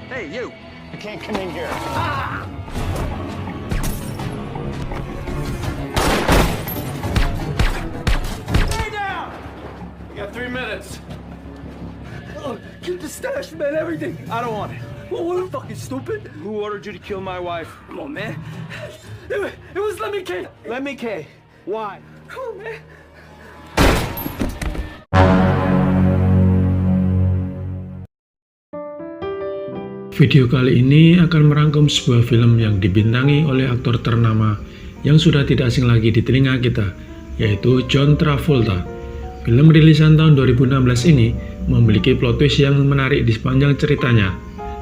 Hey, you! You can't come in here. Stay down! You got 3 minutes. Oh, keep the stash, man, everything. I don't want it. Well, what are fucking stupid? Who ordered you to kill my wife? Come on, man. It was Lemmy K. Lemmy K. Why? Come on, man. Video kali ini akan merangkum sebuah film yang dibintangi oleh aktor ternama yang sudah tidak asing lagi di telinga kita, yaitu John Travolta. Film rilisan tahun 2016 ini memiliki plot twist yang menarik di sepanjang ceritanya.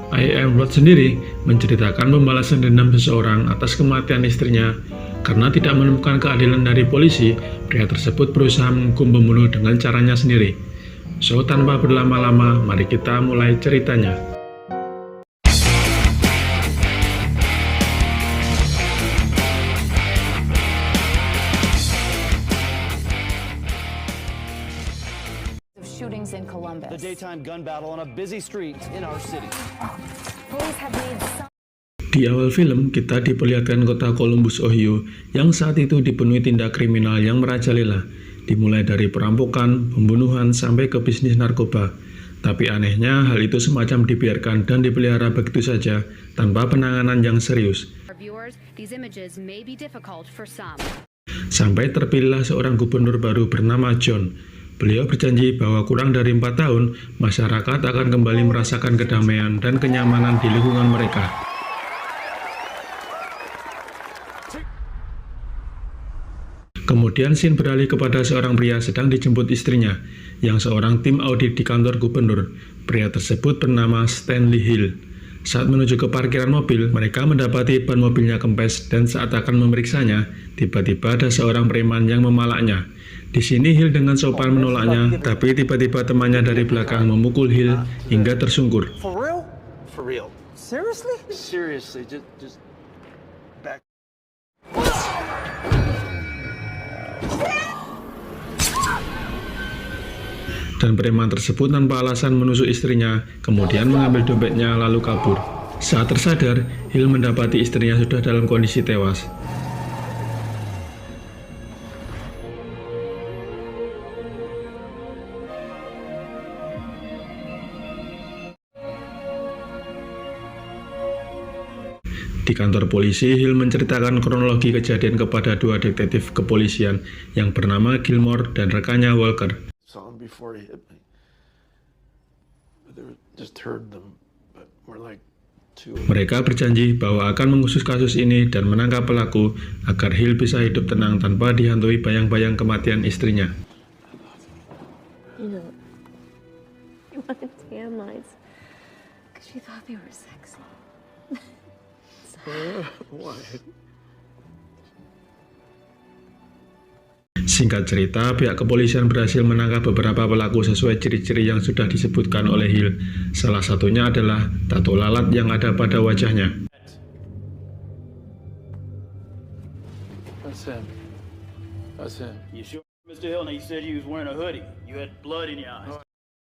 I Am Blood sendiri menceritakan pembalasan dendam seseorang atas kematian istrinya. Karena tidak menemukan keadilan dari polisi, pria tersebut berusaha menghukum pembunuh dengan caranya sendiri. So, tanpa berlama-lama, mari kita mulai ceritanya. Shootings in Columbus. The daytime gun battle on a busy street in our city. Police have made some. Di awal film, kita diperlihatkan kota Columbus, Ohio, yang saat itu dipenuhi tindak kriminal yang merajalela, dimulai dari perampokan, pembunuhan, sampai ke bisnis narkoba. Tapi anehnya, hal itu semacam dibiarkan dan dipelihara begitu saja, tanpa penanganan yang serius. Sampai terpilihlah seorang gubernur baru bernama John. Beliau berjanji bahwa kurang dari 4 tahun, masyarakat akan kembali merasakan kedamaian dan kenyamanan di lingkungan mereka. Kemudian scene beralih kepada seorang pria sedang dijemput istrinya, yang seorang tim audit di kantor gubernur. Pria tersebut bernama Stanley Hill. Saat menuju ke parkiran mobil, mereka mendapati ban mobilnya kempes dan saat akan memeriksanya, tiba-tiba ada seorang preman yang memalaknya. Di sini Hill dengan sopan menolaknya, tapi tiba-tiba temannya dari belakang memukul Hill hingga tersungkur. For real? For real. Seriously? Seriously, just back. Dan preman tersebut tanpa alasan menusuk istrinya, kemudian mengambil dompetnya lalu kabur. Saat tersadar, Hill mendapati istrinya sudah dalam kondisi tewas. Di kantor polisi, Hill menceritakan kronologi kejadian kepada 2 detektif kepolisian yang bernama Gilmore dan rekannya Walker. Saw him before he hit me. But they just heard them, but we're like two. Mereka berjanji bahwa akan mengusut kasus ini dan menangkap pelaku agar Hill bisa hidup tenang tanpa dihantui bayang-bayang kematian istrinya. You know, you wanted tan lines because you thought they were sexy. Why? Singkat cerita, pihak kepolisian berhasil menangkap beberapa pelaku sesuai ciri-ciri yang sudah disebutkan oleh Hill. Salah satunya adalah tato lalat yang ada pada wajahnya. That's him. That's him. You sure, Mr. Hill? Now you said you was wearing a hoodie. You had blood in your eyes.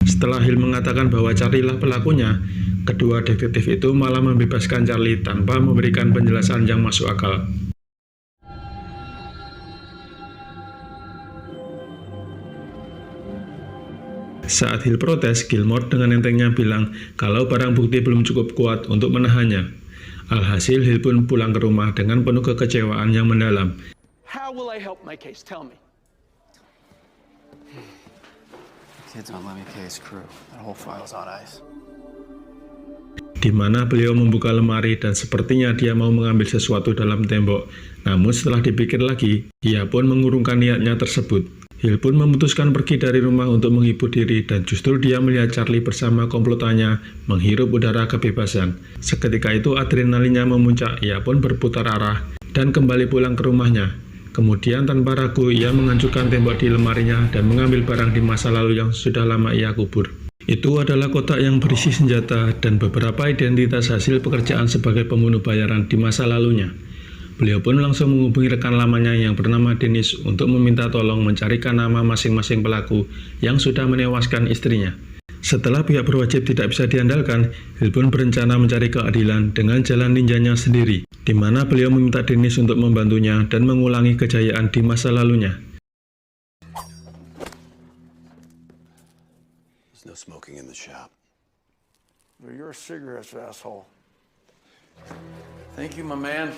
Setelah Hill mengatakan bahwa Charlie lah pelakunya, kedua detektif itu malah membebaskan Charlie tanpa memberikan penjelasan yang masuk akal. Saat Hill protes, Gilmore dengan entengnya bilang kalau barang bukti belum cukup kuat untuk menahannya. Alhasil, Hill pun pulang ke rumah dengan penuh kekecewaan yang mendalam. How will I help my case? Tell me. Kids on Lemmy K's crew. That whole file's on ice. Di mana beliau membuka lemari dan sepertinya dia mau mengambil sesuatu dalam tembok. Namun setelah dipikir lagi, ia pun mengurungkan niatnya tersebut. Hill pun memutuskan pergi dari rumah untuk menghibur diri dan justru dia melihat Charlie bersama komplotannya menghirup udara kebebasan. Seketika itu adrenalinnya memuncak, ia pun berputar arah dan kembali pulang ke rumahnya. Kemudian tanpa ragu ia menghancurkan tembok di lemarinya dan mengambil barang di masa lalu yang sudah lama ia kubur. Itu adalah kotak yang berisi senjata dan beberapa identitas hasil pekerjaan sebagai pembunuh bayaran di masa lalunya. Beliau pun langsung menghubungi rekan lamanya yang bernama Dennis untuk meminta tolong mencarikan nama masing-masing pelaku yang sudah menewaskan istrinya. Setelah pihak berwajib tidak bisa diandalkan, Hill pun berencana mencari keadilan dengan jalan ninjanya sendiri, di mana beliau meminta Dennis untuk membantunya dan mengulangi kejayaan di masa lalunya. There's no smoking in the shop. They're your cigarettes, asshole. Thank you, my man.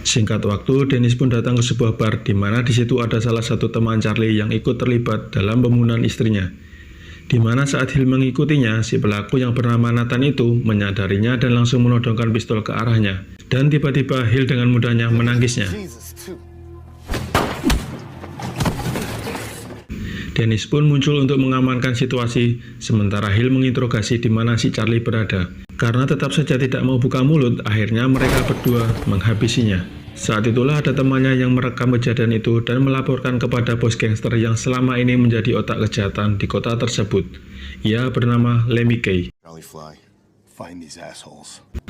Singkat waktu, Dennis pun datang ke sebuah bar di mana di situ ada salah satu teman Charlie yang ikut terlibat dalam pembunuhan istrinya. Di mana saat Hill mengikutinya, si pelaku yang bernama Nathan itu menyadarinya dan langsung menodongkan pistol ke arahnya. Dan tiba-tiba Hill dengan mudahnya menangkisnya. Dennis pun muncul untuk mengamankan situasi, sementara Hill menginterogasi di mana si Charlie berada. Karena tetap saja tidak mau buka mulut, akhirnya mereka berdua menghabisinya. Saat itulah ada temannya yang merekam kejadian itu dan melaporkan kepada bos gangster yang selama ini menjadi otak kejahatan di kota tersebut. Ia bernama Lemmy Kay.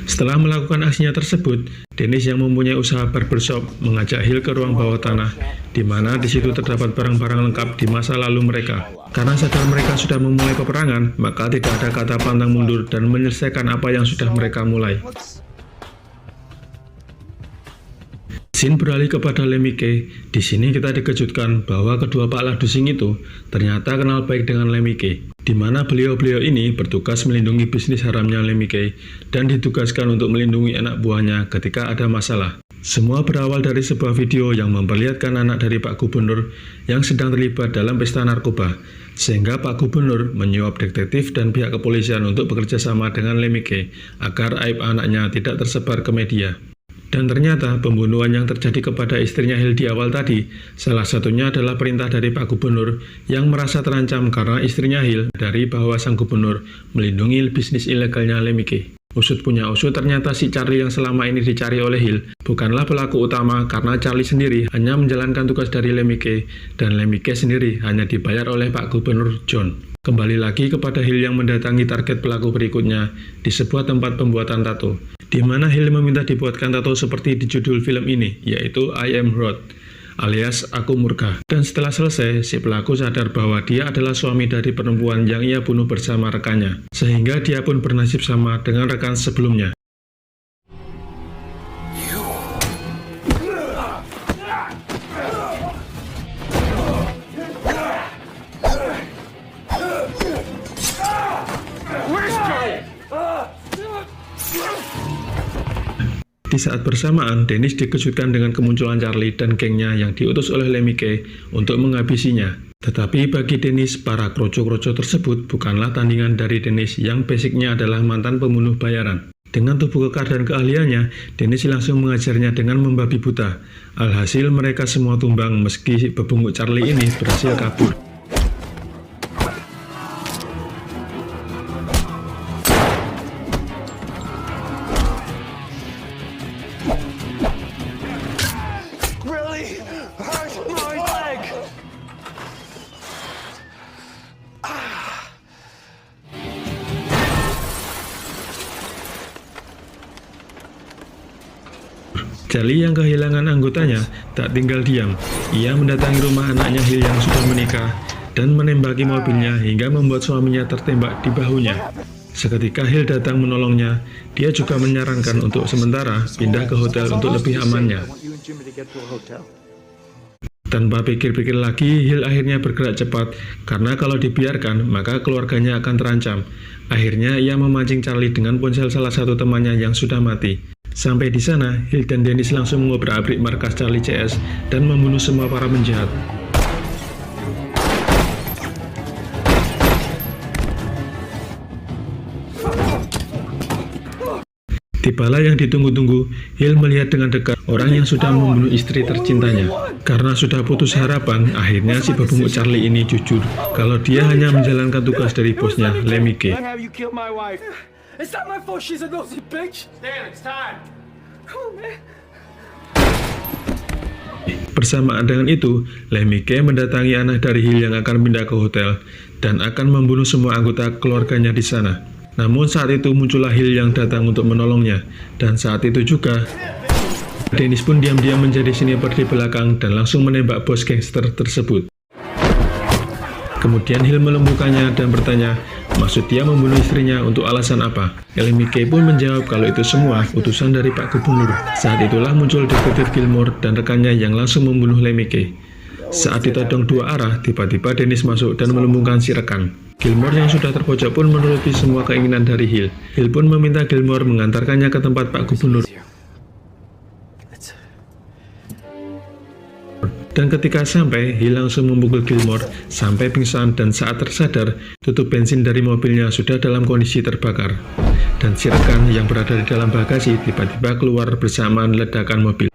Setelah melakukan aksinya tersebut, Dennis yang mempunyai usaha barbershop mengajak Hill ke ruang bawah tanah, di mana di situ terdapat barang-barang lengkap di masa lalu mereka. Karena sadar mereka sudah memulai peperangan, maka tidak ada kata pantang mundur dan menyelesaikan apa yang sudah mereka mulai. Scene beralih kepada Lemmy Kay. Di sini kita dikejutkan bahwa kedua Pak Ladusing itu ternyata kenal baik dengan Lemmy Kay, di mana beliau-beliau ini bertugas melindungi bisnis haramnya Lemmy Kay dan ditugaskan untuk melindungi anak buahnya ketika ada masalah. Semua berawal dari sebuah video yang memperlihatkan anak dari Pak Gubernur yang sedang terlibat dalam pesta narkoba, sehingga Pak Gubernur menyuap detektif dan pihak kepolisian untuk bekerja sama dengan Lemmy Kay agar aib anaknya tidak tersebar ke media. Dan ternyata pembunuhan yang terjadi kepada istrinya Hill di awal tadi, salah satunya adalah perintah dari Pak Gubernur yang merasa terancam karena istrinya Hill dari bahwa sang gubernur melindungi bisnis ilegalnya Lemmy Kay. Usut punya usut, ternyata si Charlie yang selama ini dicari oleh Hill bukanlah pelaku utama karena Charlie sendiri hanya menjalankan tugas dari Lemmy Kay dan Lemmy Kay sendiri hanya dibayar oleh Pak Gubernur John. Kembali lagi kepada Hill yang mendatangi target pelaku berikutnya di sebuah tempat pembuatan tato, di mana Hill meminta dibuatkan tato seperti di judul film ini, yaitu I Am Groot, alias Aku Murka. Dan setelah selesai, si pelaku sadar bahwa dia adalah suami dari perempuan yang ia bunuh bersama rekannya, sehingga dia pun bernasib sama dengan rekan sebelumnya. Di saat bersamaan, Dennis dikejutkan dengan kemunculan Charlie dan gengnya yang diutus oleh Lemmy Kay untuk menghabisinya. Tetapi bagi Dennis, para kroco-kroco tersebut bukanlah tandingan dari Dennis yang basicnya adalah mantan pembunuh bayaran. Dengan tubuh kekar dan keahliannya, Dennis langsung mengajarnya dengan membabi buta. Alhasil mereka semua tumbang meski bebunguk Charlie ini berhasil kabur. Charlie yang kehilangan anggotanya tak tinggal diam. Ia mendatangi rumah anaknya Hill yang sudah menikah dan menembaki mobilnya hingga membuat suaminya tertembak di bahunya. Seketika Hill datang menolongnya, dia juga menyarankan untuk sementara pindah ke hotel untuk lebih amannya. Tanpa pikir-pikir lagi, Hill akhirnya bergerak cepat, karena kalau dibiarkan, maka keluarganya akan terancam. Akhirnya ia memancing Charlie dengan ponsel salah satu temannya yang sudah mati. Sampai di sana, Hill dan Dennis langsung mengobrak-abrik markas Charlie CS dan membunuh semua para penjahat. Tibalah yang ditunggu-tunggu, Hill melihat dengan dekat orang yang sudah membunuh istri tercintanya. Karena sudah putus harapan, akhirnya si bebunguk Charlie ini jujur kalau dia hanya menjalankan tugas dari bosnya, Lemmy Kay. It's not my fault she's a nosy bitch. Dan, it's time. Come on, man. Bersamaan dengan itu, Lemmy Kay mendatangi anak dari Hill yang akan pindah ke hotel dan akan membunuh semua anggota keluarganya di sana. Namun saat itu muncullah Hill yang datang untuk menolongnya, dan saat itu juga Dennis pun diam-diam menjadi sniper di belakang dan langsung menembak bos gangster tersebut. Kemudian Hill melumpuhkannya dan bertanya, maksud dia membunuh istrinya untuk alasan apa? Lemmy Kay pun menjawab kalau itu semua utusan dari Pak Gubernur. Saat itulah muncul detektif Gilmore dan rekannya yang langsung membunuh Lemmy Kay. Saat ditodong dua arah, tiba-tiba Dennis masuk dan melumpuhkan si rekan. Gilmore yang sudah terpojok pun menuruti semua keinginan dari Hill. Hill pun meminta Gilmore mengantarkannya ke tempat Pak Gubernur. Dan ketika sampai, Hill langsung memukul Gilmore sampai pingsan dan saat tersadar, tutup bensin dari mobilnya sudah dalam kondisi terbakar. Dan si rekan yang berada di dalam bagasi tiba-tiba keluar bersamaan ledakan mobil.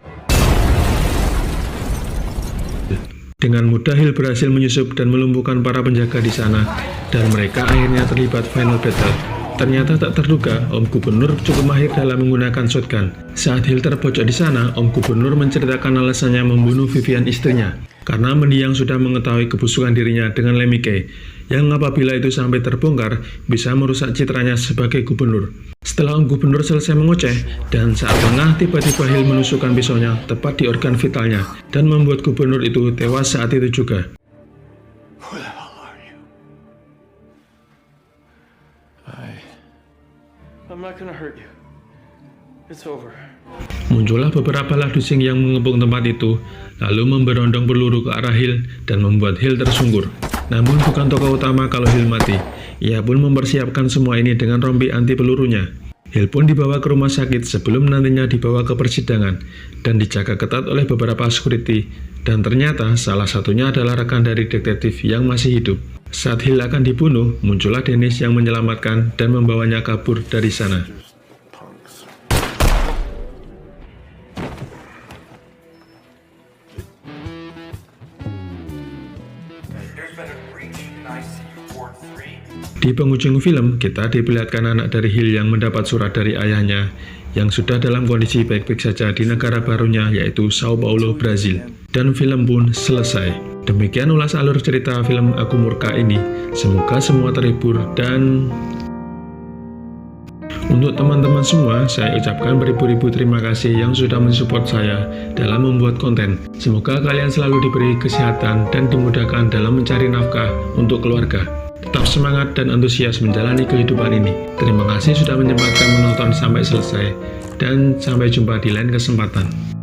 Dengan mudah Hill berhasil menyusup dan melumpuhkan para penjaga di sana, dan mereka akhirnya terlibat final battle. Ternyata tak terduga, Om Gubernur cukup mahir dalam menggunakan shotgun. Saat Hill terpojok di sana, Om Gubernur menceritakan alasannya membunuh Vivian istrinya, karena mendiang sudah mengetahui kebusukan dirinya dengan Lemmy Kay, yang apabila itu sampai terbongkar, bisa merusak citranya sebagai gubernur. Setelah Om Gubernur selesai mengoceh, dan saat lengah tiba-tiba Hill menusukkan pisaunya tepat di organ vitalnya, dan membuat gubernur itu tewas saat itu juga. I'm not gonna hurt you. It's over. Muncullah beberapa ladusing yang mengepung tempat itu, lalu memberondong peluru ke arah Hill dan membuat Hill tersungkur. Namun bukan tokoh utama kalau Hill mati. Ia pun mempersiapkan semua ini dengan rompi anti pelurunya. Hill pun dibawa ke rumah sakit sebelum nantinya dibawa ke persidangan dan dijaga ketat oleh beberapa security. Dan ternyata salah satunya adalah rekan dari detektif yang masih hidup. Saat Hill akan dibunuh, muncullah Dennis yang menyelamatkan dan membawanya kabur dari sana. Di penghujung film, kita diperlihatkan anak dari Hill yang mendapat surat dari ayahnya yang sudah dalam kondisi baik-baik saja di negara barunya yaitu Sao Paulo, Brazil. Dan film pun selesai. Demikian ulas alur cerita film Aku Murka ini. Semoga semua terhibur dan untuk teman-teman semua, saya ucapkan beribu-ribu terima kasih yang sudah mensupport saya dalam membuat konten. Semoga kalian selalu diberi kesehatan dan dimudahkan dalam mencari nafkah untuk keluarga. Tetap semangat dan antusias menjalani kehidupan ini. Terima kasih sudah menyempatkan menonton sampai selesai dan sampai jumpa di lain kesempatan.